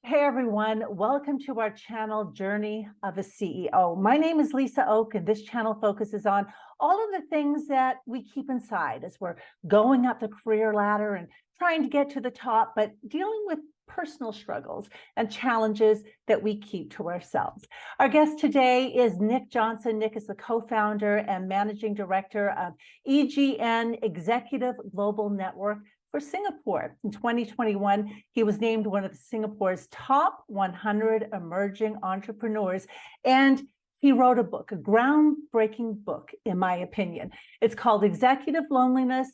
Hey everyone, welcome to our channel, Journey of a CEO. My name is Lisa Oak, and this channel focuses on all of the things that we keep inside as we're going up the career ladder and trying to get to the top, but dealing with personal struggles and challenges that we keep to ourselves. Our guest today is Nick Jonsson. Nick is the co-founder and managing director of EGN Executive Global Network for Singapore. In 2021, he was named one of Singapore's top 100 emerging entrepreneurs, and he wrote a book, a groundbreaking book, in my opinion. It's called Executive Loneliness: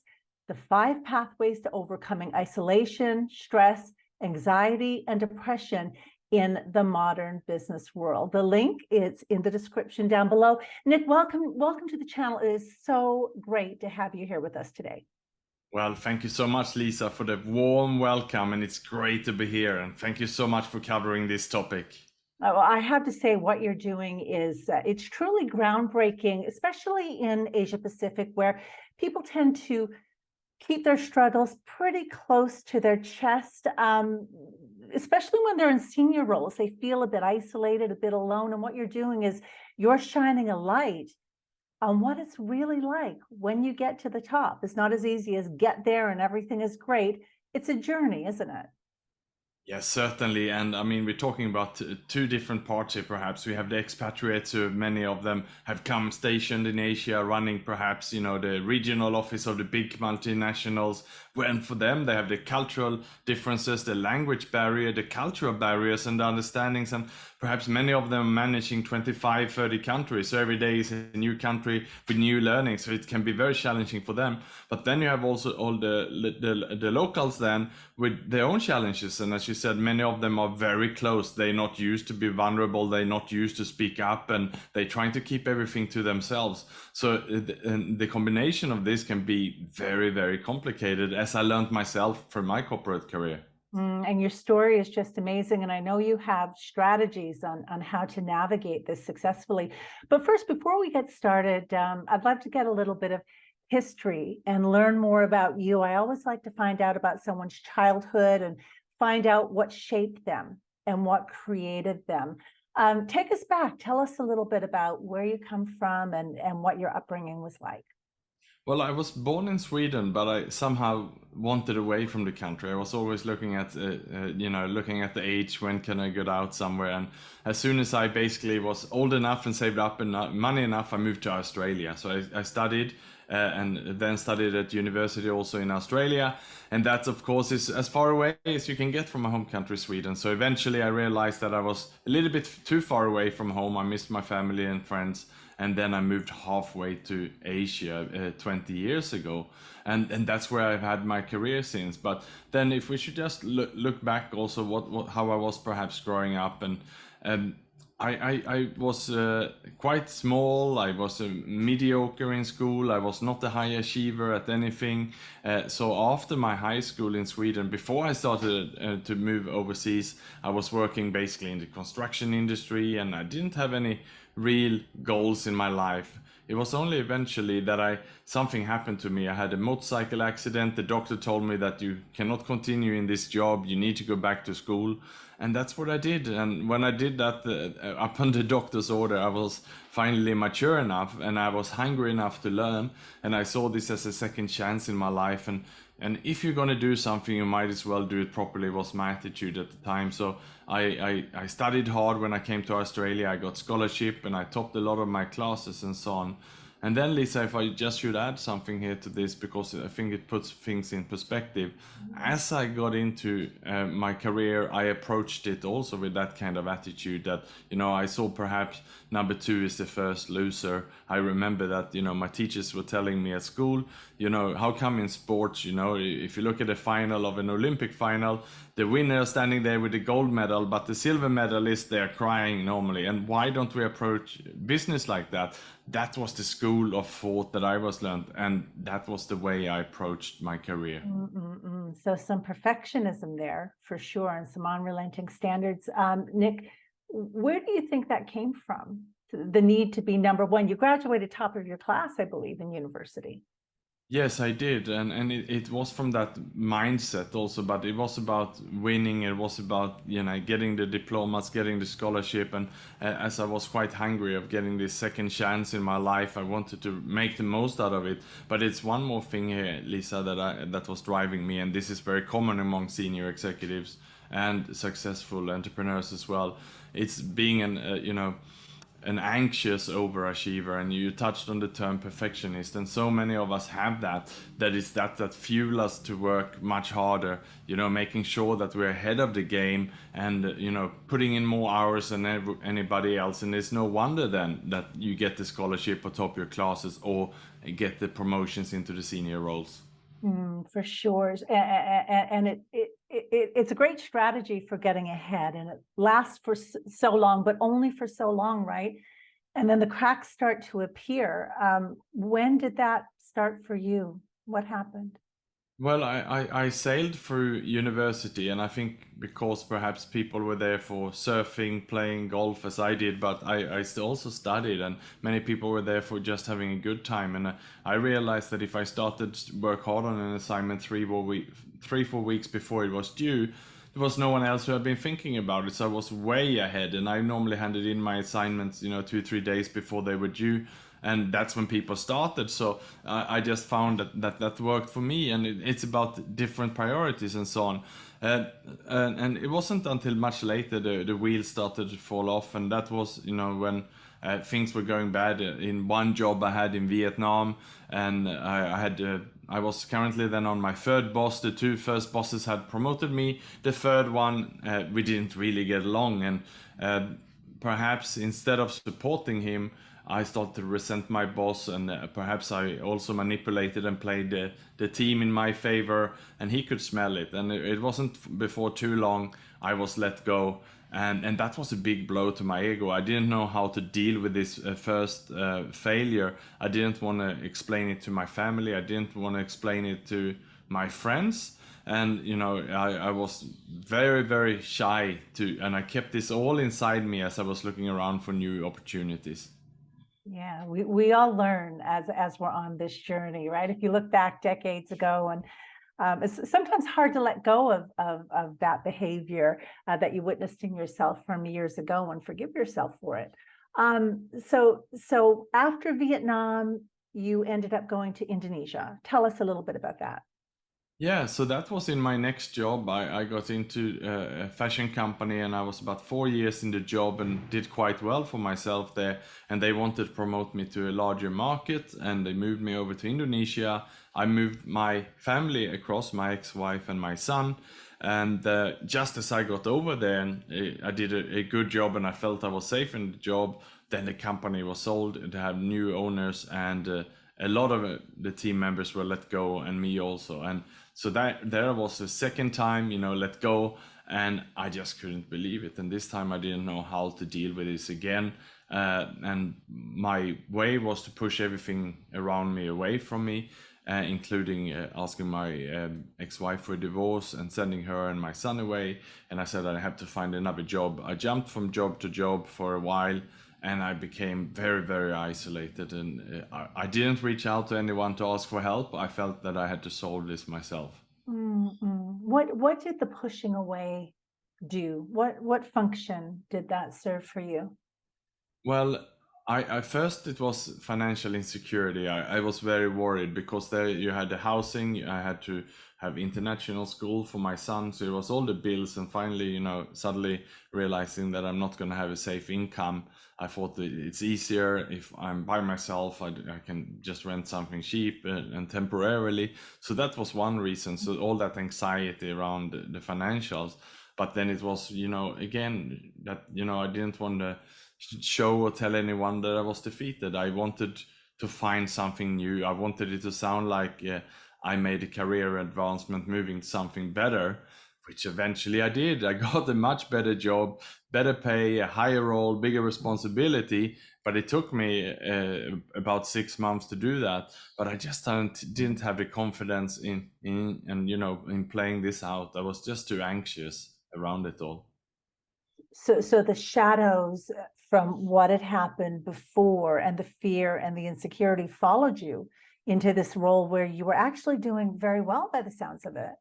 The 5 Pathways to Overcoming Isolation, Stress, Anxiety, and Depression in the Modern Business World. The link is in the description down below. Nick, welcome to the channel. It is so great to have you here with us today. Well, thank you so much, Lisa, for the warm welcome, and it's great to be here. And thank you so much for covering this topic. Well, I have to say what you're doing is it's truly groundbreaking, especially in Asia Pacific, where people tend to keep their struggles pretty close to their chest, especially when they're in senior roles. They feel a bit isolated, a bit alone. And what you're doing is you're shining a light on what it's really like when you get to the top. It's not as easy as get there and everything is great. It's a journey, isn't it? Yes, certainly. And I mean, we're talking about two different parts here, perhaps. We have the expatriates, who many of them have come stationed in Asia, running perhaps, the regional office of the big multinationals. When for them, they have the cultural differences, the language barrier, the cultural barriers and the understandings. And perhaps many of them managing 25, 30 countries. So every day is a new country with new learning. So it can be very challenging for them. But then you have also all the locals then with their own challenges. And as you said, many of them are very close. They're not used to be vulnerable. They're not used to speak up, and they're trying to keep everything to themselves. So the combination of this can be very, very complicated, as I learned myself from my corporate career. And your story is just amazing. And I know you have strategies on how to navigate this successfully. But first, before we get started, I'd love to get a little bit of history and learn more about you. I always like to find out about someone's childhood and find out what shaped them and what created them. Take us back. Tell us a little bit about where you come from and what your upbringing was like. Well, I was born in Sweden, but I somehow wanted away from the country. I was always looking at, looking at the age, when can I get out somewhere? And as soon as I basically was old enough and saved up enough, money enough, I moved to Australia. So I studied and then studied at university also in Australia. And that, of course, is as far away as you can get from my home country, Sweden. So eventually I realized that I was a little bit too far away from home. I missed my family and friends. And then I moved halfway to Asia 20 years ago. And that's where I've had my career since. But then if we should just look back also how I was perhaps growing up. And I was quite small. I was mediocre in school. I was not a high achiever at anything. So after my high school in Sweden, before I started to move overseas, I was working basically in the construction industry, and I didn't have any real goals in my life. It was only eventually that something happened to me. I had a motorcycle accident. The doctor told me that you cannot continue in this job. You need to go back to school. And that's what I did. And when I did that, upon the doctor's order, I was finally mature enough and I was hungry enough to learn. And I saw this as a second chance in my life. And if you're going to do something, you might as well do it properly, was my attitude at the time. So I studied hard. When I came to Australia, I got scholarship and I topped a lot of my classes and so on. And then, Lisa, if I just should add something here to this, because I think it puts things in perspective. As I got into my career, I approached it also with that kind of attitude that, I saw perhaps number 2 is the first loser. I remember that, my teachers were telling me at school, how come in sports, if you look at the final of an Olympic final, the winner standing there with the gold medal, but the silver medalist, they're crying normally. And why don't we approach business like that? That was the school of thought that I was learned, and that was the way I approached my career. So some perfectionism there for sure, and some unrelenting standards. Nick, where do you think that came from? The need to be number one. You graduated top of your class, I believe, in university. Yes, I did, and it was from that mindset also, but it was about winning. It was about, you know, getting the diplomas, getting the scholarship, and as I was quite hungry of getting this second chance in my life, I wanted to make the most out of it. But it's one more thing here, Lisa, that was driving me, and this is very common among senior executives and successful entrepreneurs as well. It's being an anxious overachiever, and you touched on the term perfectionist, and so many of us have that fuel us to work much harder, you know, making sure that we're ahead of the game, and you know, putting in more hours than anybody else. And it's no wonder then that you get the scholarship or top your classes or get the promotions into the senior roles. For sure. And it's a great strategy for getting ahead, and it lasts for so long, but only for so long, right? And then the cracks start to appear. When did that start for you? What happened? Well, I sailed through university, and I think because perhaps people were there for surfing, playing golf as I did, but I also studied, and many people were there for just having a good time. And I realized that if I started to work hard on an assignment 4 weeks before it was due, there was no one else who had been thinking about it. So I was way ahead, and I normally handed in my assignments, you know, 2, 3 days before they were due, and that's when people started. So I just found that worked for me, and it's about different priorities and so on. And it wasn't until much later the wheels started to fall off, and that was, you know, when things were going bad in one job I had in Vietnam, and I was currently then on my third boss. The two first bosses had promoted me. The third one, we didn't really get along, and perhaps instead of supporting him, I started to resent my boss, and perhaps I also manipulated and played the team in my favor, and he could smell it. And it wasn't before too long I was let go, and that was a big blow to my ego. I didn't know how to deal with this first failure. I didn't want to explain it to my family. I didn't want to explain it to my friends, and you know, I was very very shy to, and I kept this all inside me as I was looking around for new opportunities. Yeah, we all learn as we're on this journey, right? If you look back decades ago, and it's sometimes hard to let go of that behavior that you witnessed in yourself from years ago, and forgive yourself for it. So after Vietnam, you ended up going to Indonesia. Tell us a little bit about that. Yeah, so that was in my next job. I got into a fashion company, and I was about 4 years in the job and did quite well for myself there. And they wanted to promote me to a larger market, and they moved me over to Indonesia. I moved my family across, my ex-wife and my son. And just as I got over there, and I did a good job, and I felt I was safe in the job, then the company was sold to have new owners, and a lot of the team members were let go, and me also. And so that there was the second time, you know, let go, and I just couldn't believe it. And this time I didn't know how to deal with this again. And my way was to push everything around me away from me, including asking my ex-wife for a divorce and sending her and my son away. And I said I have to find another job. I jumped from job to job for a while, and I became very, very isolated. And I didn't reach out to anyone to ask for help. I felt that I had to solve this myself. What did the pushing away do? What function did that serve for you? Well, I first it was financial insecurity. I was very worried because there you had the housing, I had to have international school for my son, so it was all the bills. And finally, you know, suddenly realizing that I'm not going to have a safe income, I thought that it's easier if I'm by myself. I can just rent something cheap and temporarily. So that was one reason. So all that anxiety around the financials. But then it was, you know, again, that, you know, I didn't want to show or tell anyone that I was defeated. I wanted to find something new. I wanted it to sound like I made a career advancement, moving to something better, which eventually I did. I got a much better job, better pay, a higher role, bigger responsibility. But it took me about 6 months to do that. But I just didn't have the confidence in and you know, in playing this out. I was just too anxious around it all. So the shadows from what had happened before, and the fear and the insecurity followed you into this role where you were actually doing very well by the sounds of it.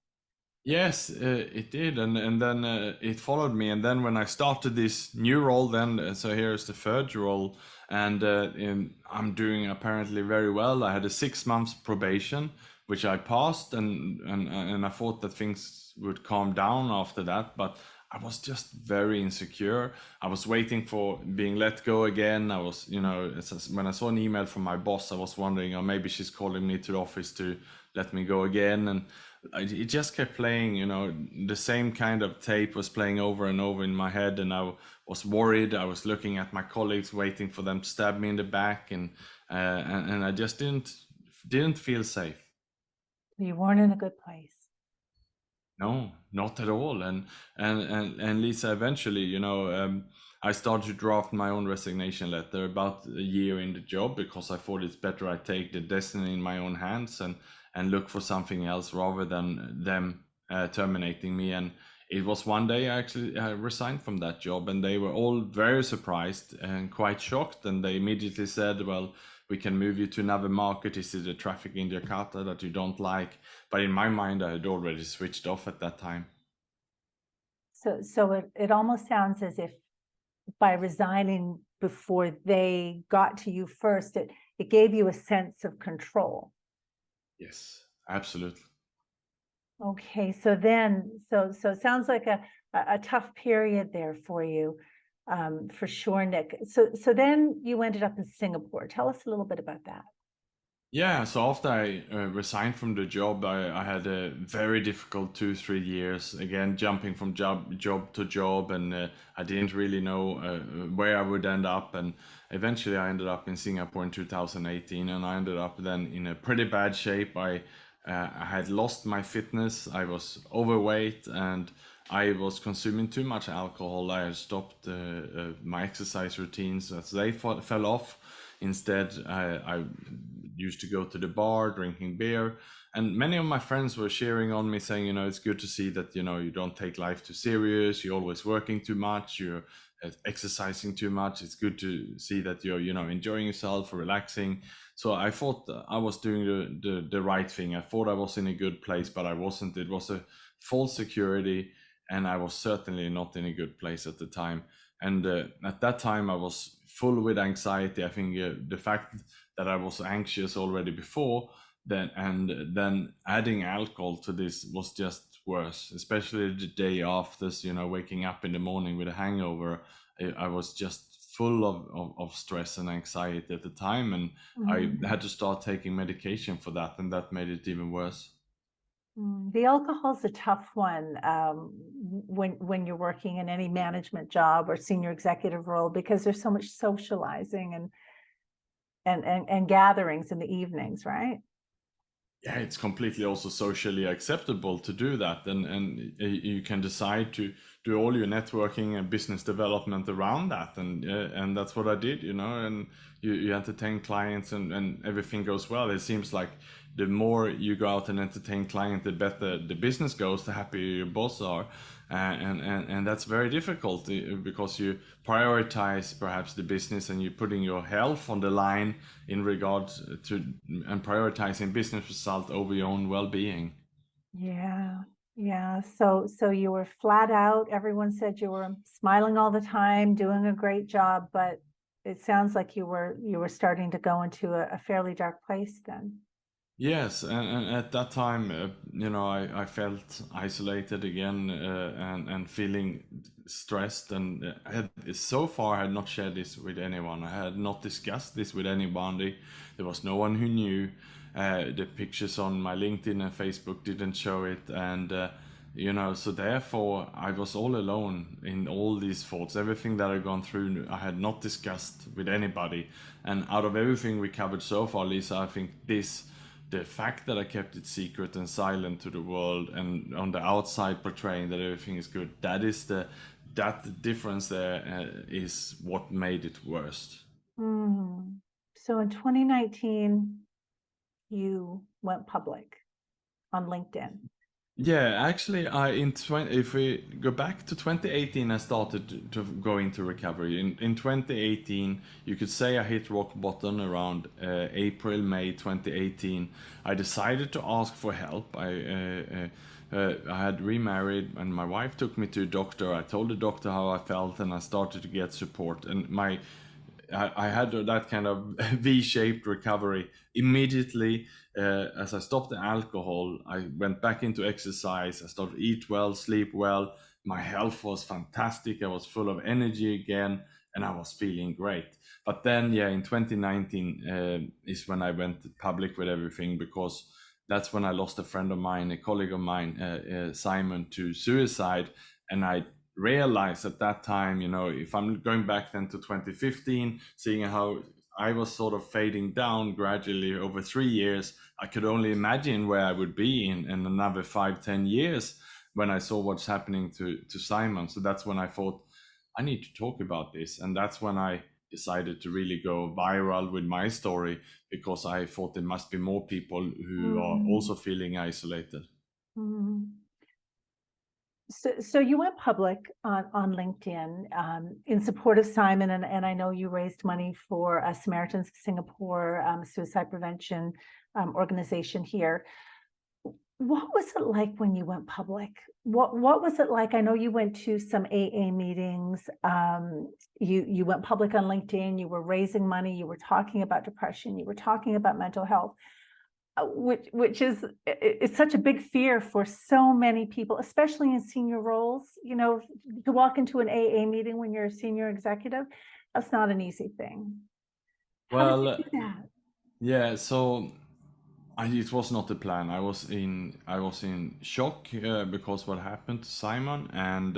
Yes, it did, and then it followed me. And then when I started this new role, then so here's the third role, and I'm doing apparently very well. I had a 6 months probation, which I passed, and I thought that things would calm down after that, but I was just very insecure. I was waiting for being let go again. I was, when I saw an email from my boss, I was wondering, oh, maybe she's calling me to the office to let me go again, and it just kept playing, the same kind of tape was playing over and over in my head, and I was worried. I was looking at my colleagues, waiting for them to stab me in the back, and I just didn't feel safe. You weren't in a good place. No, not at all. And Lisa, eventually, I started to draft my own resignation letter about a year in the job, because I thought it's better I take the destiny in my own hands and look for something else rather than them terminating me. And it was one day I resigned from that job, and they were all very surprised and quite shocked. And they immediately said, "Well, we can move you to another market. Is it the traffic in Jakarta that you don't like?" But in my mind, I had already switched off at that time. So it almost sounds as if by resigning before they got to you first, it gave you a sense of control. Yes, absolutely. Okay, so then, so it sounds like a tough period there for you, for sure, Nick. So then you ended up in Singapore. Tell us a little bit about that. Yeah, so after I resigned from the job, I had a very difficult 2, 3 years. Again, jumping from job to job, and I didn't really know where I would end up. And eventually, I ended up in Singapore in 2018, and I ended up then in a pretty bad shape. I had lost my fitness. I was overweight, and I was consuming too much alcohol. I had stopped my exercise routines as they fell off. Instead, I used to go to the bar, drinking beer, and many of my friends were cheering on me, saying, it's good to see that, you don't take life too serious. You're always working too much. You're exercising too much. It's good to see that you're, enjoying yourself, relaxing. So I thought I was doing the right thing. I thought I was in a good place, but I wasn't. It was a false security, and I was certainly not in a good place at the time. And at that time, I was full with anxiety. I think the fact that I was anxious already before, then adding alcohol to this was just worse, especially the day after, waking up in the morning with a hangover. I was just full of stress and anxiety at the time, and I Mhm. had to start taking medication for that, and that made it even worse. The alcohol's a tough one, when you're working in any management job or senior executive role, because there's so much socializing and gatherings in the evenings, right? Yeah, it's completely also socially acceptable to do that, and you can decide to do all your networking and business development around that, and that's what I did, and you entertain clients, and everything goes well. It seems like the more you go out and entertain clients, the better the business goes, the happier your boss are, and that's very difficult, because you prioritize perhaps the business, and you're putting your health on the line in regards to, and prioritizing business result over your own well-being. Yeah, yeah. So you were flat out. Everyone said you were smiling all the time, doing a great job, but it sounds like you were starting to go into a fairly dark place then. Yes, and at that time, I felt isolated again, and feeling stressed, and so far I had not shared this with anyone. I had not discussed this with anybody. There was no one who knew. The pictures on my LinkedIn and Facebook didn't show it, and so therefore I was all alone in all these thoughts. Everything that I'd gone through, I had not discussed with anybody. And out of everything we covered so far, Lisa, I think the fact that I kept it secret and silent to the world, and on the outside portraying that everything is good, that difference there is what made it worse. Hmm. So in 2019, you went public on LinkedIn. Yeah, actually, if we go back to 2018, I started to go into recovery. In 2018, you could say I hit rock bottom around April, May 2018. I decided to ask for help. I had remarried, and my wife took me to a doctor. I told the doctor how I felt, and I started to get support. And I had that kind of V-shaped recovery immediately. As I stopped the alcohol, I went back into exercise. I started to eat well, sleep well. My health was fantastic. I was full of energy again, and I was feeling great. But then, yeah, in 2019 is when I went public with everything, because that's when I lost a friend of mine, a colleague of mine, Simon, to suicide. And I realized at that time, if I'm going back then to 2015, seeing how I was sort of fading down gradually over 3 years, I could only imagine where I would be in another 5, 10 years when I saw what's happening to Simon. So that's when I thought, I need to talk about this. And that's when I decided to really go viral with my story, because I thought there must be more people who are Mm, also feeling isolated. mm. So you went public on LinkedIn in support of Simon, and I know you raised money for Samaritans of Singapore, suicide prevention organization here. What was it like when you went public? What was it like? I know you went to some AA meetings. You went public on LinkedIn. You were raising money. You were talking about depression. You were talking about mental health. Which is it's such a big fear for so many people, especially in senior roles. To walk into an AA meeting when you're a senior executive, that's not an easy thing. How did you Well, do that? yeah, so it was not the plan. I was in shock because what happened to Simon, and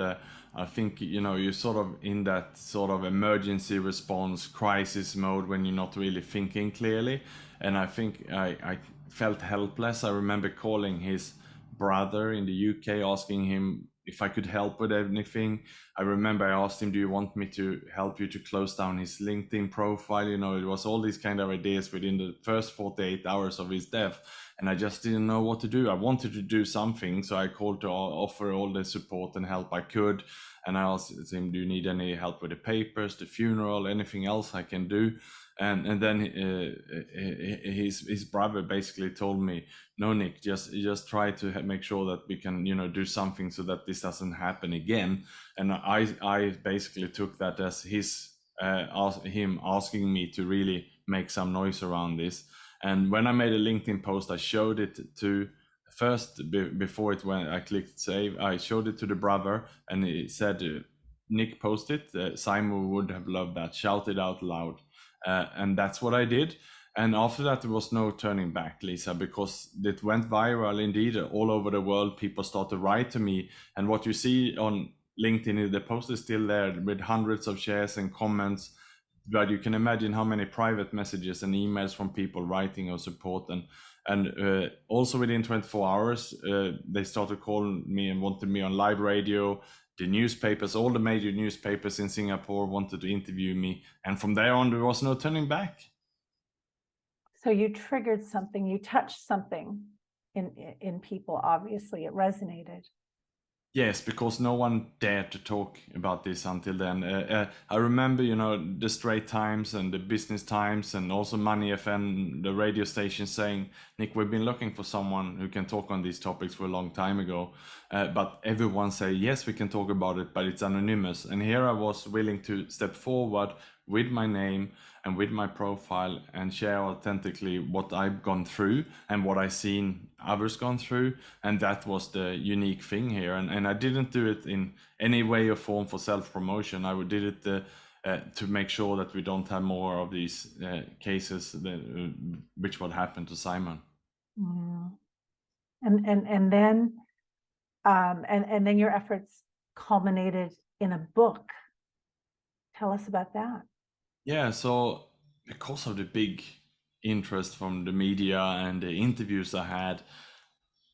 I think you're sort of in that sort of emergency response crisis mode when you're not really thinking clearly, and I think I felt helpless. I remember calling his brother in the UK, asking him if I could help with anything. I remember I asked him, "Do you want me to help you to close down his LinkedIn profile?" It was all these kind of ideas within the first 48 hours of his death, and I just didn't know what to do. I wanted to do something, so I called to offer all the support and help I could. And I asked him, "Do you need any help with the papers, the funeral, anything else I can do?" And then his brother basically told me, "No, Nick, just try to make sure that we can do something so that this doesn't happen again." And I basically took that as him asking me to really make some noise around this. And when I made a LinkedIn post, I showed it to first before it went. I clicked save. I showed it to the brother, and it said, "Nick posted. Simon would have loved that. Shout it out loud." And that's what I did. And after that, there was no turning back, Lisa, because it went viral indeed all over the world. People started to write to me, and what you see on LinkedIn, the post is still there with hundreds of shares and comments. But you can imagine how many private messages and emails from people writing of support, and also within 24 hours, they started calling me and wanted me on live radio. The newspapers, all the major newspapers in Singapore wanted to interview me, and from there on, there was no turning back. So you triggered something, you touched something in people. Obviously, it resonated. Yes, because no one dared to talk about this until then. I remember, the Straight Times and the Business Times and also Money FM, the radio station saying, "Nick, we've been looking for someone who can talk on these topics for a long time ago." But everyone say, "Yes, we can talk about it, but it's anonymous." And here I was willing to step forward with my name and with my profile and share authentically what I've gone through and what I've seen others gone through. And that was the unique thing here. And I didn't do it in any way or form for self-promotion. I did it to make sure that we don't have more of these cases which would happen to Simon. Mm. And then and then your efforts culminated in a book. Tell us about that. Yeah, so because of the big interest from the media and the interviews I had,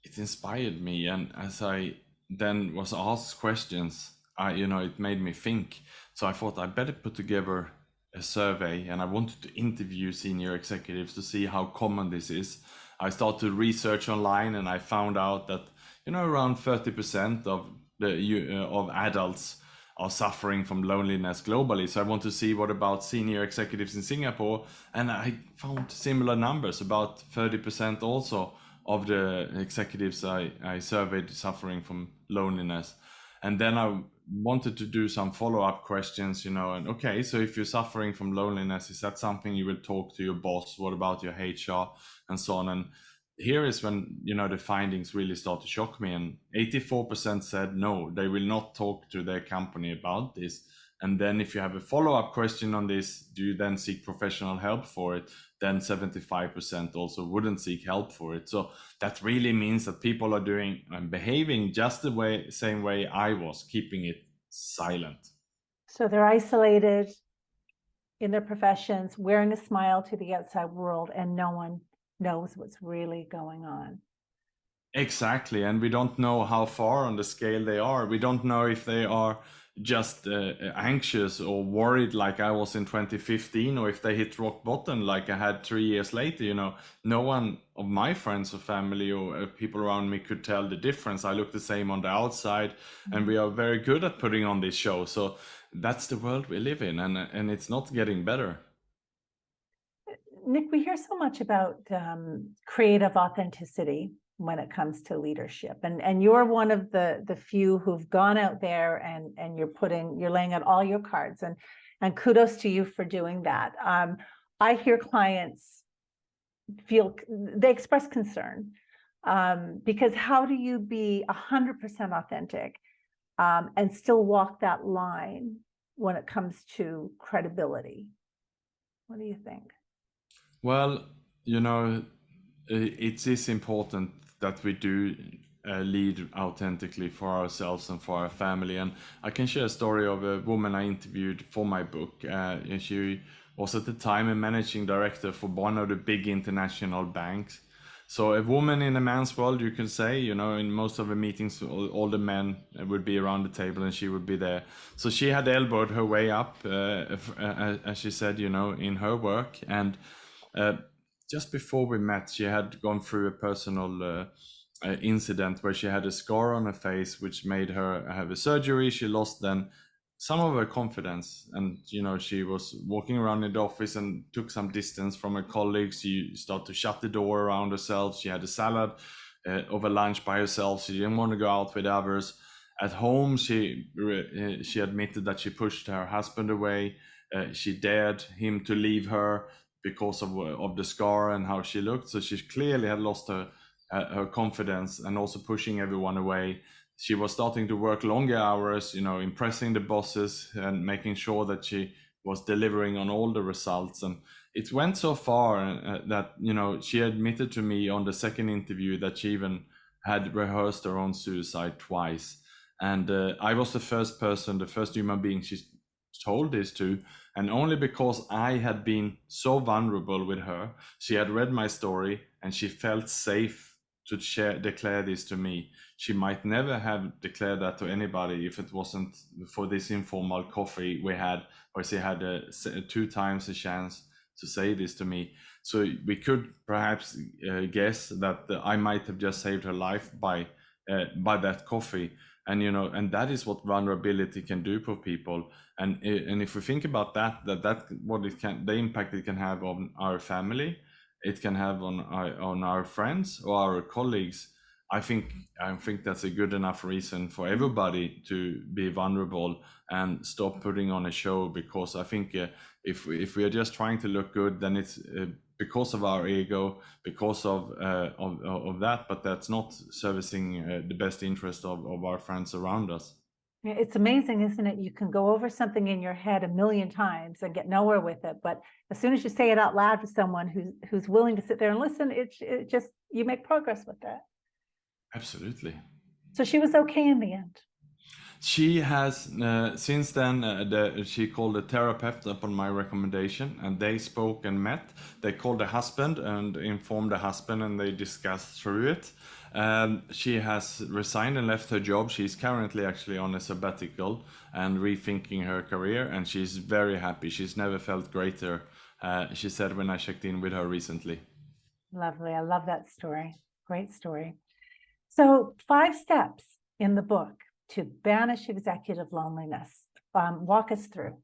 it inspired me. And as I then was asked questions, it made me think. So I thought I better put together a survey, and I wanted to interview senior executives to see how common this is. I started research online, and I found out that around 30% of adults are suffering from loneliness globally. So I want to see what about senior executives in Singapore, and I found similar numbers, about 30% also of the executives I surveyed suffering from loneliness. And then I wanted to do some follow-up questions, and okay, so if you're suffering from loneliness, is that something you will talk to your boss? What about your HR and so on? And here is when the findings really start to shock me, and 84% said no, they will not talk to their company about this. And then if you have a follow-up question on this, do you then seek professional help for it? Then 75% also wouldn't seek help for it. So that really means that people are doing and behaving just the same way I was, keeping it silent. So they're isolated in their professions, wearing a smile to the outside world, and no one knows what's really going on. Exactly, and we don't know how far on the scale they are. We don't know if they are just anxious or worried like I was in 2015, or if they hit rock bottom like I had 3 years later. No one of my friends or family or people around me could tell the difference. I look the same on the outside, and we are very good at putting on this show. So that's the world we live in, and it's not getting better. Nick, we hear so much about creative authenticity when it comes to leadership, and you're one of the few who've gone out there and you're laying out all your cards, and kudos to you for doing that. I hear clients they express concern because how do you be 100% authentic and still walk that line when it comes to credibility? What do you think? Well, it is important that we do lead authentically for ourselves and for our family. And I can share a story of a woman I interviewed for my book. And she was at the time a managing director for one of the big international banks. So a woman in a man's world, you can say, in most of the meetings, all the men would be around the table and she would be there. So she had elbowed her way up, as she said, in her work. And uh, just before we met, she had gone through a personal incident where she had a scar on her face, which made her have a surgery. She lost then some of her confidence, and she was walking around in the office and took some distance from her colleagues. She started to shut the door around herself. She had a salad over lunch by herself. She didn't want to go out with others. At home, she admitted that she pushed her husband away. She dared him to leave her because of the scar and how she looked. So she clearly had lost her confidence, and also pushing everyone away. She was starting to work longer hours, impressing the bosses and making sure that she was delivering on all the results. And it went so far that she admitted to me on the second interview that she even had rehearsed her own suicide twice. And I was the first human being she told this to, and only because I had been so vulnerable with her. She had read my story and she felt safe to declare this to me. She might never have declared that to anybody if it wasn't for this informal coffee we had, where she had 2 times the chance to say this to me. So we could perhaps guess that I might have just saved her life by that coffee. And and that is what vulnerability can do for people. And if we think about that what it can, the impact it can have on our family, it can have on our friends or our colleagues. I think that's a good enough reason for everybody to be vulnerable and stop putting on a show. Because I think if we are just trying to look good, then it's because of our ego, because of that, but that's not servicing the best interest of our friends around us. It's amazing, isn't it? You can go over something in your head 1,000,000 times and get nowhere with it, but as soon as you say it out loud to someone who's willing to sit there and listen, it just, you make progress with that. Absolutely. So she was okay in the end. She has since then she called a therapist upon my recommendation, and they spoke and met. They called the husband and informed the husband, and they discussed through it. She has resigned and left her job. She's currently actually on a sabbatical and rethinking her career, and she's very happy. She's never felt greater, she said when I checked in with her recently. Lovely. I love that story. Great story. So 5 steps in the book to banish executive loneliness. Walk us through.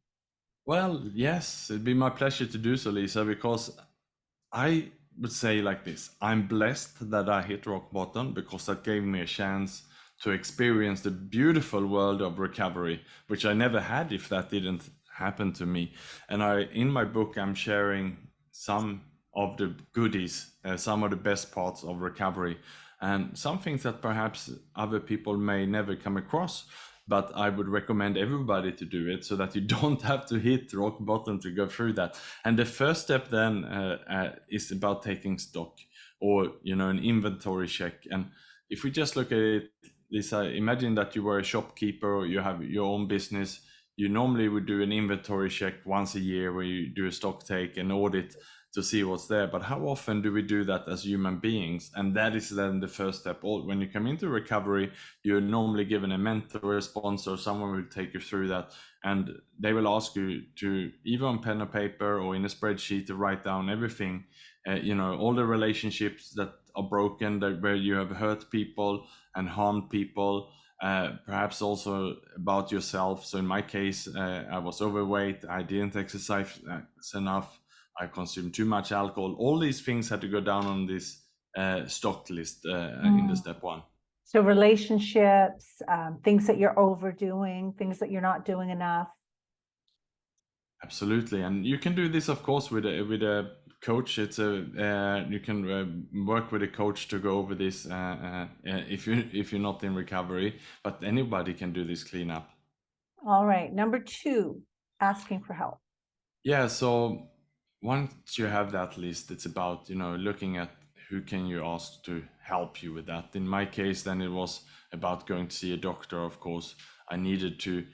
Well, yes, it'd be my pleasure to do so, Lisa, because I would say like this: I'm blessed that I hit rock bottom because that gave me a chance to experience the beautiful world of recovery, which I never had if that didn't happen to me. And in my book, I'm sharing some of the goodies, some of the best parts of recovery, and some things that perhaps other people may never come across. But I would recommend everybody to do it so that you don't have to hit rock bottom to go through that. And the first step then is about taking stock, or an inventory check. And if we just look at it, Lisa, imagine that you were a shopkeeper or you have your own business. You normally would do an inventory check once a year where you do a stock take and audit to see what's there. But how often do we do that as human beings? And that is then the first step. When you come into recovery, you're normally given a mentor, a sponsor, someone will take you through that. And they will ask you to, either on pen or paper or in a spreadsheet, to write down everything, all the relationships that are broken, where you have hurt people and harmed people, perhaps also about yourself. So in my case, I was overweight, I didn't exercise enough, I consumed too much alcohol. All these things had to go down on this stock list in the step one. So relationships, things that you're overdoing, things that you're not doing enough. Absolutely, and you can do this, of course, with a coach. It's you can work with a coach to go over this if you're not in recovery. But anybody can do this cleanup. All right. Number 2, asking for help. Yeah, so once you have that list, it's about, looking at who can you ask to help you with that. In my case, then it was about going to see a doctor, of course. I needed to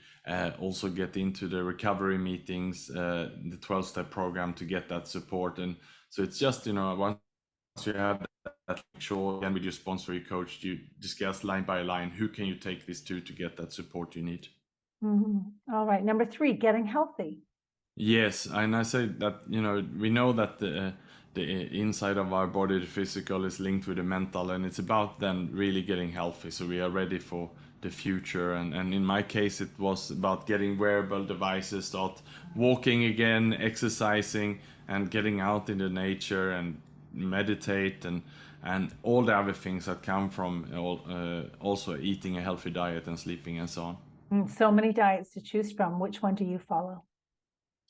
also get into the recovery meetings, the 12-step program, to get that support. And so it's just, once you have that, make sure, again, with your sponsor, your coach, you discuss line by line, who can you take this to get that support you need. All right. Number 3, getting healthy. Yes, and I say that, we know that the inside of our body, the physical, is linked with the mental, and it's about then really getting healthy so we are ready for the future. And in my case, it was about getting wearable devices, start walking again, exercising, and getting out in the nature and meditate, and all the other things that come from also eating a healthy diet and sleeping and so on. So many diets to choose from. Which one do you follow?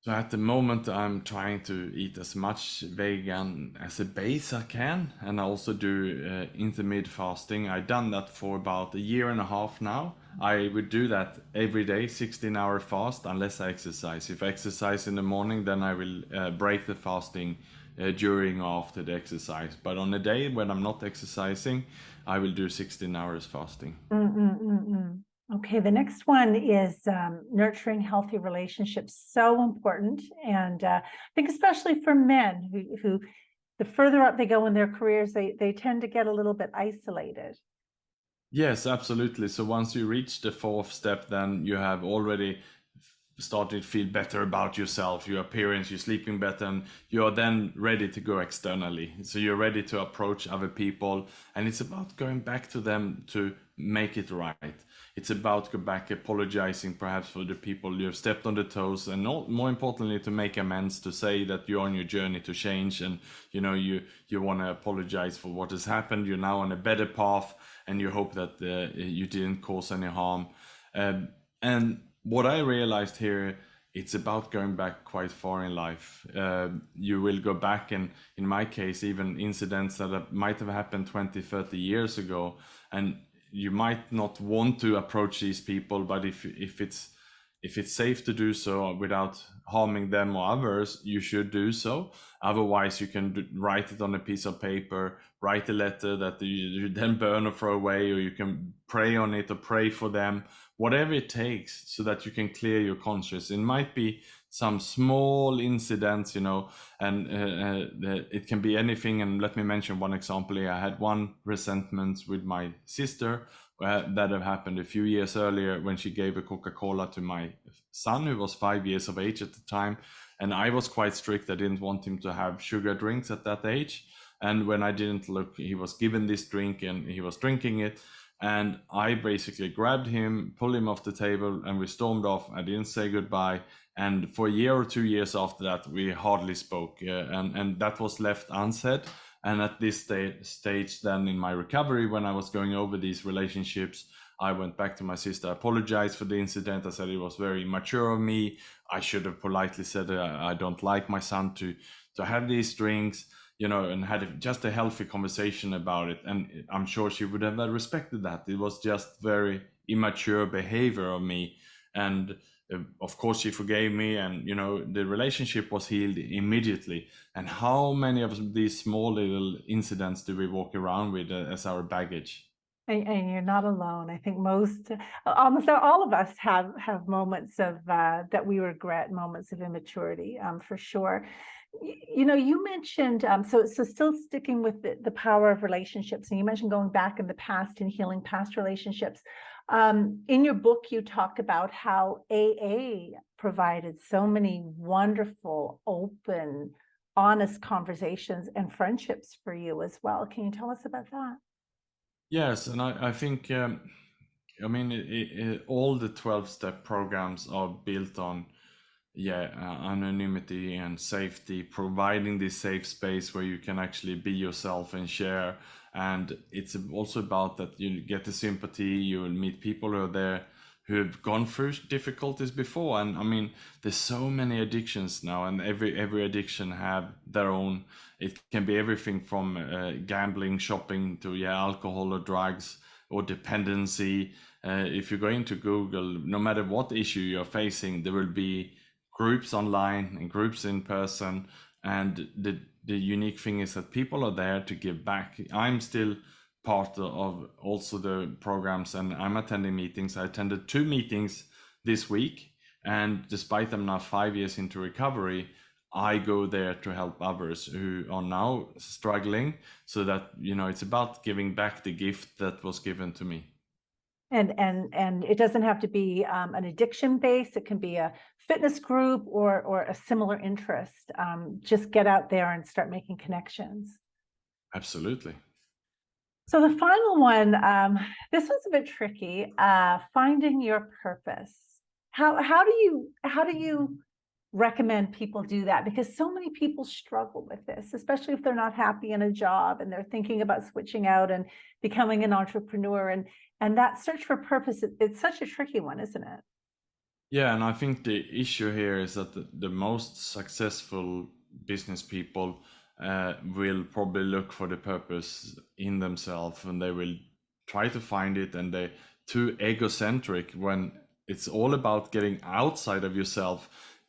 So at the moment, I'm trying to eat as much vegan as a base I can, and I also do intermittent fasting. I've done that for about a year and a half now. I would do that every day, 16-hour fast, unless I exercise. If I exercise in the morning, then I will break the fasting during or after the exercise. But on a day when I'm not exercising, I will do 16 hours fasting. Okay, the next one is nurturing healthy relationships. So important. And I think especially for men who the further up they go in their careers, they tend to get a little bit isolated. Yes, absolutely. So once you reach the 4th step, then you have already started to feel better about yourself, your appearance, you're sleeping better, and you are then ready to go externally. So you're ready to approach other people, and it's about going back to them to make it right. It's about go back, apologizing perhaps for the people you have stepped on the toes, and more importantly, to make amends, to say that you're on your journey to change, and you want to apologize for what has happened. You're now on a better path, and you hope that you didn't cause any harm. And what I realized here, it's about going back quite far in life. You will go back, and in my case, even incidents that might have happened 20, 30 years ago. And you might not want to approach these people, but if it's safe to do so without harming them or others, you should do so. Otherwise, you can write it on a piece of paper, write a letter that you then burn or throw away, or you can pray on it or pray for them, whatever it takes, so that you can clear your conscience. It might be some small incidents, and it can be anything. And let me mention one example here. I had one resentment with my sister that had happened a few years earlier when she gave a Coca-Cola to my son, who was 5 years of age at the time. And I was quite strict. I didn't want him to have sugar drinks at that age. And when I didn't look, he was given this drink and he was drinking it. And I basically grabbed him, pulled him off the table, and we stormed off. I didn't say goodbye. And for a year or 2 years after that, we hardly spoke. And that was left unsaid. And at this stage, then in my recovery, when I was going over these relationships, I went back to my sister, apologized for the incident. I said it was very mature of me. I should have politely said I don't like my son to have these drinks, and had just a healthy conversation about it. And I'm sure she would have respected that. It was just very immature behavior of me. And of course, she forgave me, and the relationship was healed immediately. And how many of these small little incidents do we walk around with as our baggage? And you're not alone. I think almost all of us have moments of that we regret, moments of immaturity, for sure. You mentioned so still sticking with the power of relationships, and you mentioned going back in the past and healing past relationships. In your book, you talk about how AA provided so many wonderful, open, honest conversations and friendships for you as well. Can you tell us about that? Yes, and I think, I mean, all the 12-step programs are built on, anonymity and safety, providing this safe space where you can actually be yourself and share. And it's also about that you get the sympathy, you will meet people who are there who have gone through difficulties before. And I mean, there's so many addictions now, and every addiction have their own. It can be everything from gambling, shopping, to alcohol or drugs or dependency. If you go into Google, no matter what issue you're facing, there will be groups online and groups in person. And the unique thing is that people are there to give back. I'm still part of also the programs, and I'm attending meetings. I attended 2 meetings this week, and despite I'm now 5 years into recovery, I go there to help others who are now struggling, so that it's about giving back the gift that was given to me. And it doesn't have to be an addiction base. It can be a fitness group or a similar interest. Just get out there and start making connections. Absolutely. So the final one, this one's a bit tricky. Finding your purpose. How do you recommend people do that? Because so many people struggle with this, especially if they're not happy in a job and they're thinking about switching out and becoming an entrepreneur. And that search for purpose, it's such a tricky one, isn't it? Yeah, and I think the issue here is that the most successful business people will probably look for the purpose in themselves, and they will try to find it, and they're too egocentric when it's all about getting outside of yourself,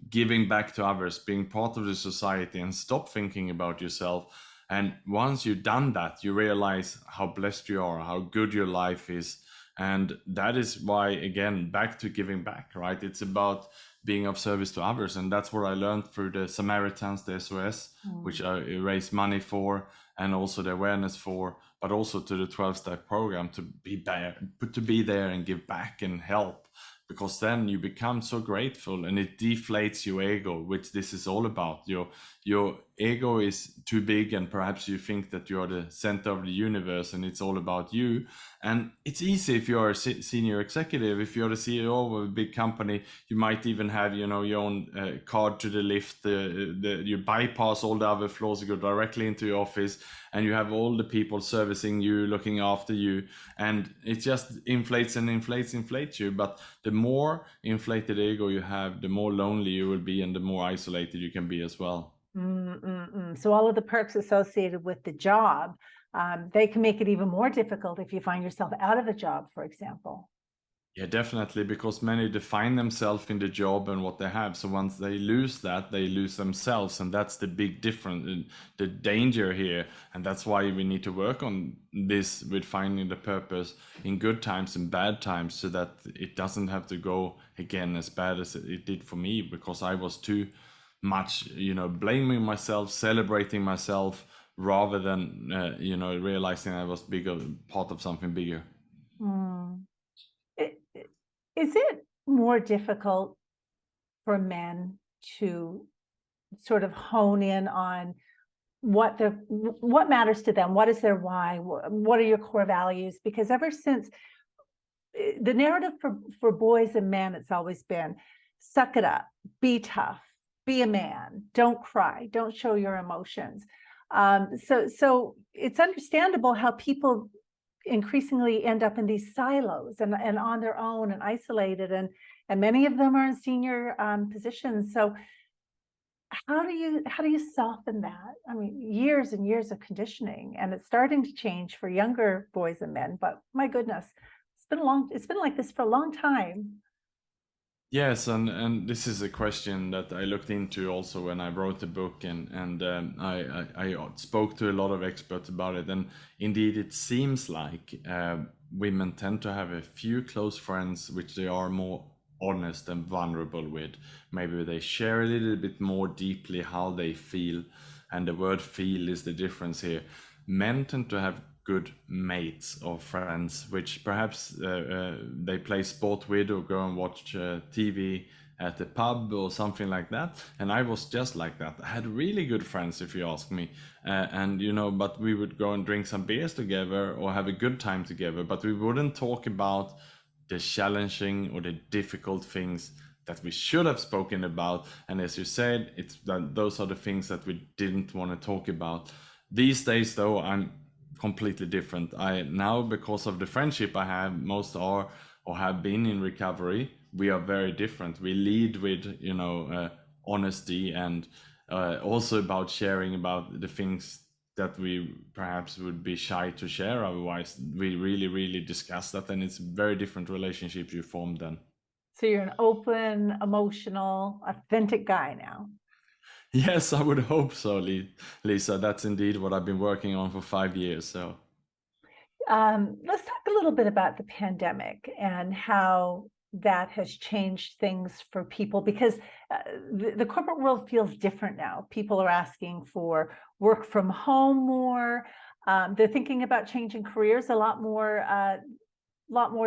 giving back to others, being part of the society, and stop thinking about yourself. And once you've done that, you realize how blessed you are, how good your life is. And that is why, again, back to giving back, right? It's about being of service to others. And that's what I learned through the Samaritans, the SOS, which I raise money for, and also the awareness for, but also to the 12-step program, to be there and give back and help. Because then you become so grateful, and it deflates your ego, which this is all about. Your ego is too big, and perhaps you think that you're the center of the universe and it's all about you. And it's easy if you're a senior executive, if you're the CEO of a big company, you might even have your own card to the lift. You bypass all the other floors, you go directly into your office, and you have all the people servicing you, looking after you, and it just inflates and inflates you. But the more inflated ego you have, the more lonely you will be, and the more isolated you can be as well. So all of the perks associated with the job, they can make it even more difficult if you find yourself out of a job, for example. Yeah, definitely, because many define themselves in the job and what they have. So once they lose that, they lose themselves, and that's the big difference, the danger here. And that's why we need to work on this with finding the purpose in good times and bad times, so that it doesn't have to go again as bad as it did for me, because I was too much, blaming myself, celebrating myself, rather than, realizing I was bigger, part of something bigger. Mm. Is it more difficult for men to sort of hone in on what matters to them, what is their why, what are your core values? Because ever since the narrative for boys and men, it's always been suck it up, be tough, be a man, don't cry, don't show your emotions. So it's understandable how people increasingly end up in these silos and on their own and isolated, and many of them are in senior positions. So how do you soften that? I mean, years and years of conditioning, and it's starting to change for younger boys and men, but my goodness, it's been like this for a long time. Yes, and this is a question that I looked into also when I wrote the book, and I spoke to a lot of experts about it, and indeed it seems like women tend to have a few close friends which they are more honest and vulnerable with. Maybe they share a little bit more deeply how they feel, and the word "feel" is the difference here. Men tend to have good mates or friends, which perhaps they play sport with or go and watch TV at the pub or something like that. And I was just like that. I had really good friends, if you ask me. And, you know, but we would go and drink some beers together or have a good time together, but we wouldn't talk about the challenging or the difficult things that we should have spoken about. And as you said, it's that those are the things that we didn't want to talk about. These days, though, I'm completely different. I now, because of the friendship I have, most are or have been in recovery. We are very different. We lead with, you know, honesty, and also about sharing about the things that we perhaps would be shy to share otherwise. We really discuss that, and it's very different relationships you form then. So you're an open, emotional, authentic guy now. Yes, I would hope so, Lisa. That's indeed what I've been working on for 5 years. So. Let's talk a little bit about the pandemic and how that has changed things for people, because the corporate world feels different now. People are asking for work from home more. They're thinking about changing careers a lot more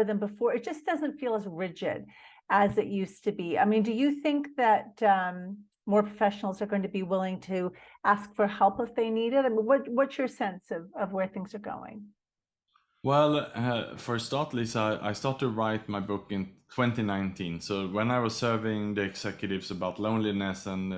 than before. It just doesn't feel as rigid as it used to be. I mean, do you think that more professionals are going to be willing to ask for help if they need it? I mean, what's your sense of where things are going? Well, for a start, Lisa, I started to write my book in 2019. So when I was surveying the executives about loneliness, and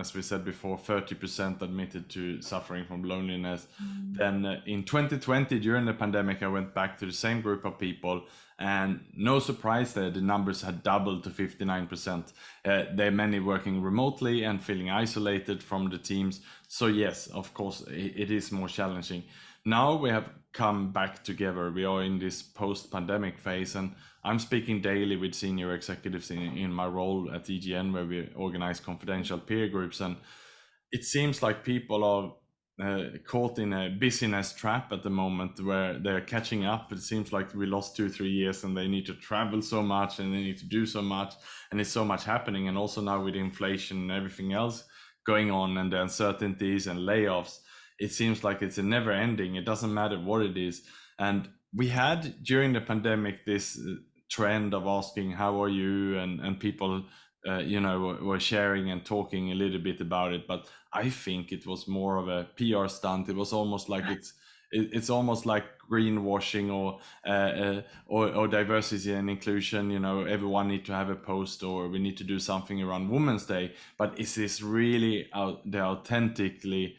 as we said before, 30% admitted to suffering from loneliness. Then in 2020, during the pandemic, I went back to the same group of people, and no surprise there, the numbers had doubled to 59%. There are many working remotely and feeling isolated from the teams. So yes, of course, it is more challenging. Now we have come back together. We are in this post-pandemic phase, and I'm speaking daily with senior executives in my role at EGN, where we organize confidential peer groups. And it seems like people are caught in a busyness trap at the moment, where they're catching up. It seems like we lost 2 3 years, and they need to travel so much, and they need to do so much, and there's so much happening. And also now with inflation and everything else going on, and the uncertainties and layoffs, it seems like it's a never ending. It doesn't matter what it is. And we had during the pandemic this trend of asking, how are you? And people, were sharing and talking a little bit about it. But I think it was more of a PR stunt. It was almost like it's almost like greenwashing, or diversity and inclusion. Everyone need to have a post, or we need to do something around Women's Day. But is this really the authentically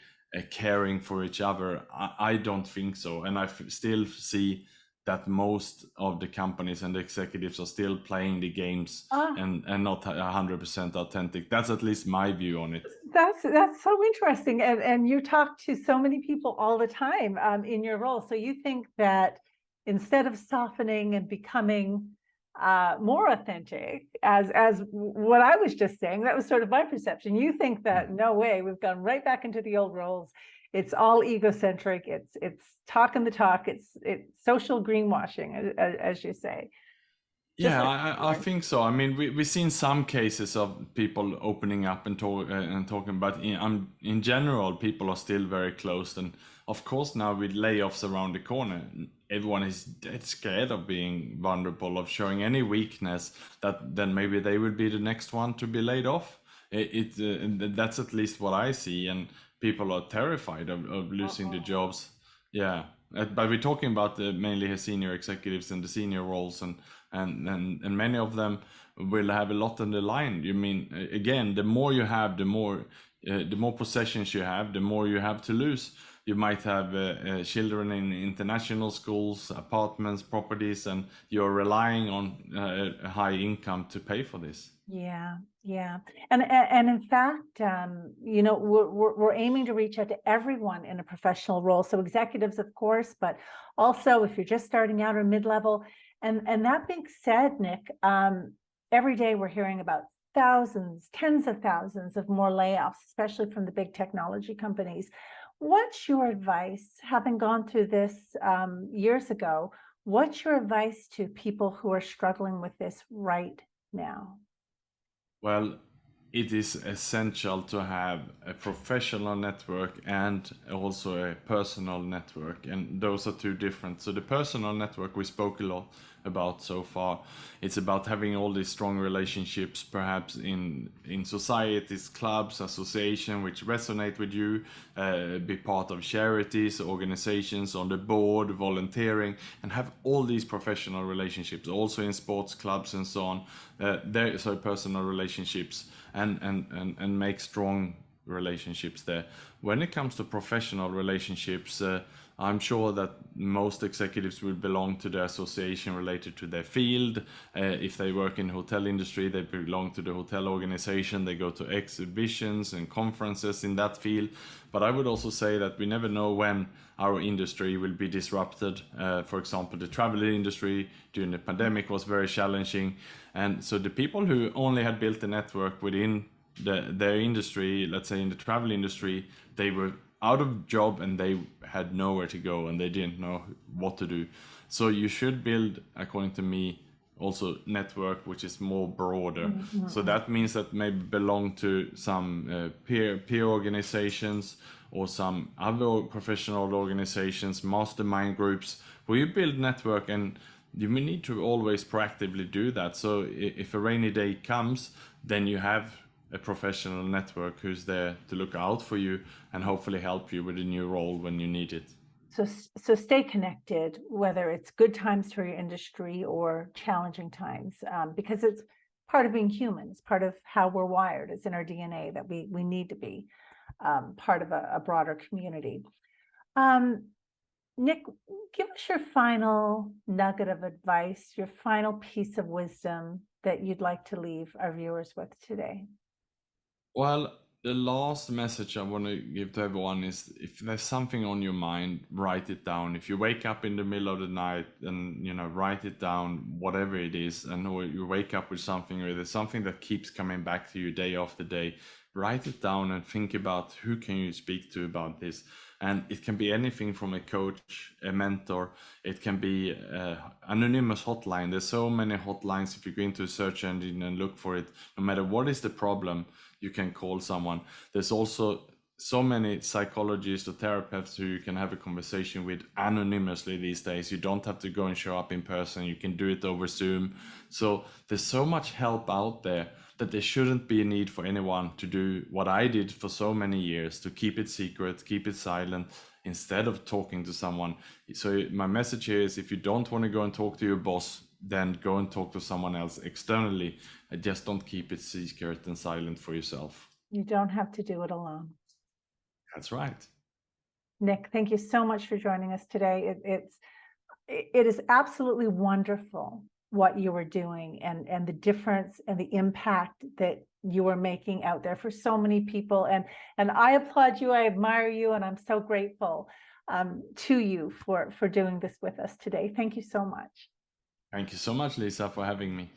caring for each other? I don't think so. And I still see that most of the companies and the executives are still playing the games, Ah, and not 100% authentic. That's at least my view on it. that's so interesting. And you talk to so many people all the time in your role. So you think that instead of softening and becoming more authentic, as what I was just saying, that was sort of my perception. You think that no way, we've gone right back into the old roles. It's all egocentric. It's talking the talk. It's social greenwashing, as you say. Just Yeah, like I think so. I mean, we've seen some cases of people opening up and talking, but in general, people are still very closed. And of course, now with layoffs around the corner, everyone is dead scared of being vulnerable, of showing any weakness. That then maybe they will be the next one to be laid off. That's at least what I see. And people are terrified of losing the jobs. Yeah, but we're talking about mainly his senior executives and the senior roles, and many of them will have a lot on the line. You mean again, the more you have, the more possessions you have, the more you have to lose. You might have children in international schools, apartments, properties, and you're relying on a high income to pay for this. Yeah, yeah. And in fact, you know, we're aiming to reach out to everyone in a professional role. So executives, of course, but also if you're just starting out or mid-level. And that being said, Nick, every day we're hearing about thousands, tens of thousands of more layoffs, especially from the big technology companies. What's your advice, having gone through this years ago, what's your advice to people who are struggling with this right now? Well, it is essential to have a professional network and also a personal network, and those are two different. So the personal network we spoke a lot about so far. It's about having all these strong relationships, perhaps in societies, clubs, association, which resonate with you. Be part of charities, organizations, on the board, volunteering, and have all these professional relationships. Also in sports clubs and so on. There, so personal relationships, and make strong relationships there. When it comes to professional relationships, I'm sure that most executives will belong to the association related to their field. If they work in hotel industry, they belong to the hotel organization. They go to exhibitions and conferences in that field. But I would also say that we never know when our industry will be disrupted. For example, the travel industry during the pandemic was very challenging. And so the people who only had built a network within their industry, let's say in the travel industry, they were out of job and they had nowhere to go and they didn't know what to do. So you should build, according to me, also network which is more broader. So that means that maybe belong to some peer organizations or some other professional organizations, mastermind groups, where you build network, and you may need to always proactively do that. So if a rainy day comes, then you have a professional network who's there to look out for you and hopefully help you with a new role when you need it. So stay connected, whether it's good times for your industry or challenging times, because it's part of being human. It's part of how we're wired. It's in our DNA that we need to be part of a broader community. Nick, give us your final nugget of advice, your final piece of wisdom that you'd like to leave our viewers with today. Well, the last message I want to give to everyone is, if there's something on your mind, write it down. If you wake up in the middle of the night and, write it down, whatever it is, and or you wake up with something, or there's something that keeps coming back to you day after day, write it down and think about who can you speak to about this. And it can be anything from a coach, a mentor. It can be anonymous hotline. There's so many hotlines. If you go into a search engine and look for it, no matter what is the problem, you can call someone. There's also so many psychologists or therapists who you can have a conversation with anonymously these days. You don't have to go and show up in person. You can do it over Zoom. So there's so much help out there that there shouldn't be a need for anyone to do what I did for so many years, to keep it secret, keep it silent, instead of talking to someone. So my message here is, if you don't want to go and talk to your boss, then go and talk to someone else externally. Just don't keep it secret and silent for yourself. You don't have to do it alone. That's right. Nick, thank you so much for joining us today. It is absolutely wonderful what you are doing, and the difference and the impact that you are making out there for so many people. And I applaud you, I admire you, and I'm so grateful to you for doing this with us today. Thank you so much. Thank you so much, Lisa, for having me.